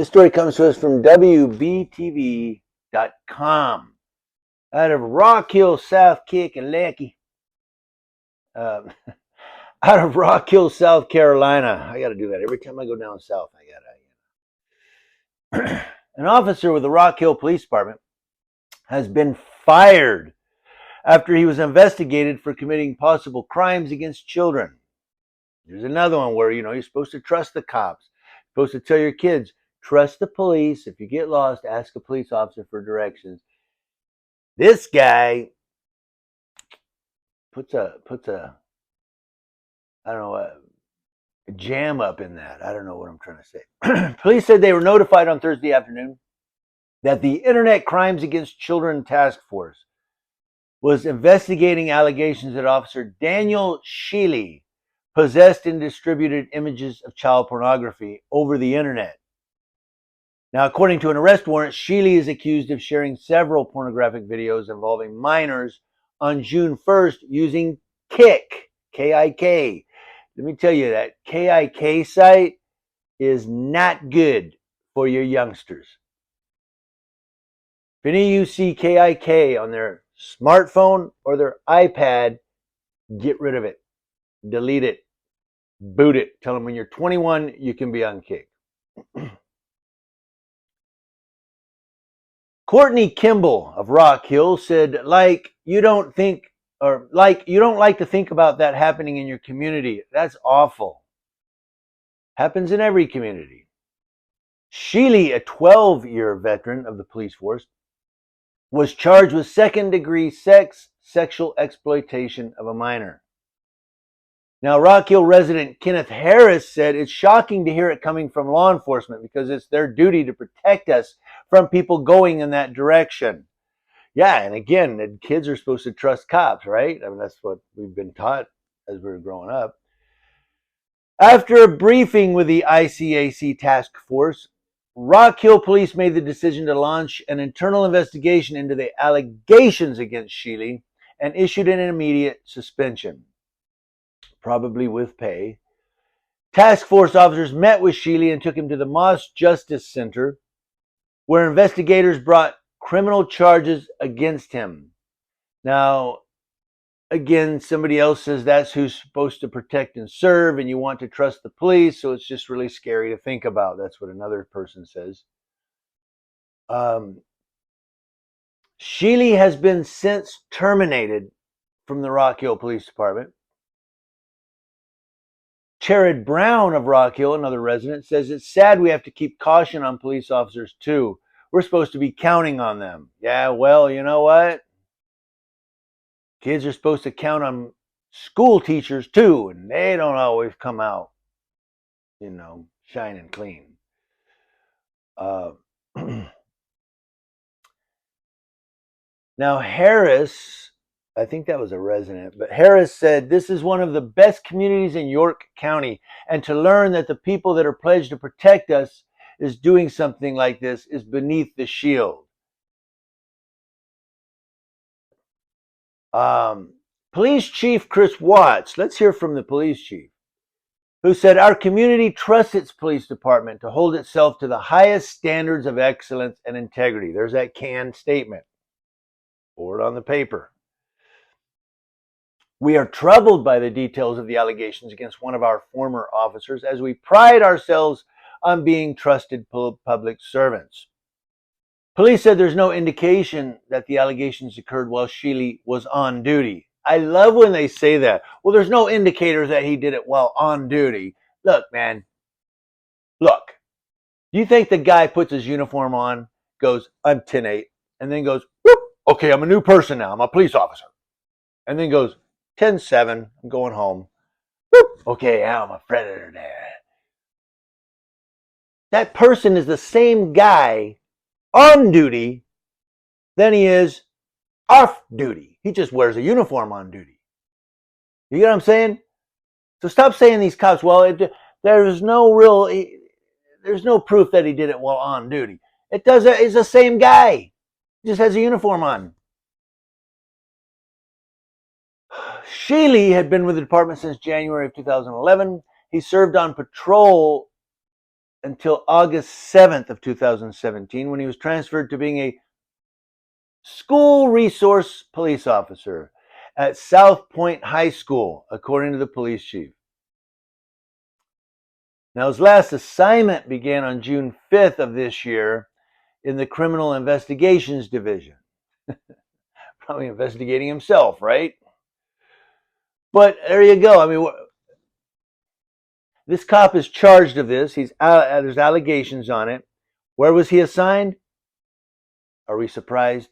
This story comes to us from WBTV.com out of Rock Hill, South Carolina. Out of Rock Hill, South Carolina. I got to do that every time I go down south. An officer with the Rock Hill Police Department has been fired after he was investigated for committing possible crimes against children. There's another one where, you're supposed to trust the cops. You're supposed to tell your kids, trust the police. If you get lost, ask a police officer for directions. This guy puts a I don't know, a jam up in that. I don't know what I'm trying to say. Police said they were notified on Thursday afternoon that the Internet Crimes Against Children Task Force was investigating allegations that Officer Daniel Sheely possessed and distributed images of child pornography over the internet. Now, according to an arrest warrant, Sheely is accused of sharing several pornographic videos involving minors on June 1st using Kik, K-I-K. Let me tell you, that Kik site is not good for your youngsters. If any of you see Kik on their smartphone or their iPad, get rid of it. Delete it. Boot it. Tell them when you're 21, you can be on Kik. Courtney Kimball of Rock Hill said, you don't like to think about that happening in your community. That's awful. Happens in every community. Sheely, a 12-year veteran of the police force, was charged with second-degree sexual exploitation of a minor. Now, Rock Hill resident Kenneth Harris said it's shocking to hear it coming from law enforcement because it's their duty to protect us from people going in that direction. Yeah, and again, the kids are supposed to trust cops, right? I mean, that's what we've been taught as we were growing up. After a briefing with the ICAC task force, Rock Hill police made the decision to launch an internal investigation into the allegations against Sheely and issued an immediate suspension, probably with pay. Task force officers met with Sheely and took him to the Moss Justice Center, where investigators brought criminal charges against him. Now, again, somebody else says that's who's supposed to protect and serve, and you want to trust the police, so it's just really scary to think about. That's what another person says. Sheely has been since terminated from the Rock Hill Police Department. Jared Brown of Rock Hill, another resident, says it's sad we have to keep caution on police officers too. We're supposed to be counting on them. Yeah, well, you know what? Kids are supposed to count on school teachers too, and they don't always come out, shining clean. Now, Harris, I think that was a resident, but Harris said this is one of the best communities in York County, and to learn that the people that are pledged to protect us is doing something like this is beneath the shield. Police Chief Chris Watts, let's hear from the police chief, who said our community trusts its police department to hold itself to the highest standards of excellence and integrity. There's that canned statement. Forward on the paper. We are troubled by the details of the allegations against one of our former officers, as we pride ourselves on being trusted public servants. Police said there's no indication that the allegations occurred while Sheely was on duty. I love when they say that. Well, there's no indicators that he did it while on duty. Look, man. Look. Do you think the guy puts his uniform on, goes, I'm 10-8, and then goes, whoop, okay, I'm a new person now. I'm a police officer. And then goes, 10-7, I'm going home. Whoop, okay, I'm a predator there. That person is the same guy on duty than he is off duty. He just wears a uniform on duty. You get what I'm saying? So stop saying these cops, well, there's no proof that he did it while on duty. It's the same guy. He just has a uniform on. Sheely had been with the department since January of 2011. He served on patrol until August 7th of 2017, when he was transferred to being a school resource police officer at South Point High School, according to the police chief. Now, his last assignment began on June 5th of this year in the Criminal Investigations Division. Probably investigating himself, right? But there you go. I mean, this cop is charged of this. There's allegations on it. Where was he assigned? Are we surprised?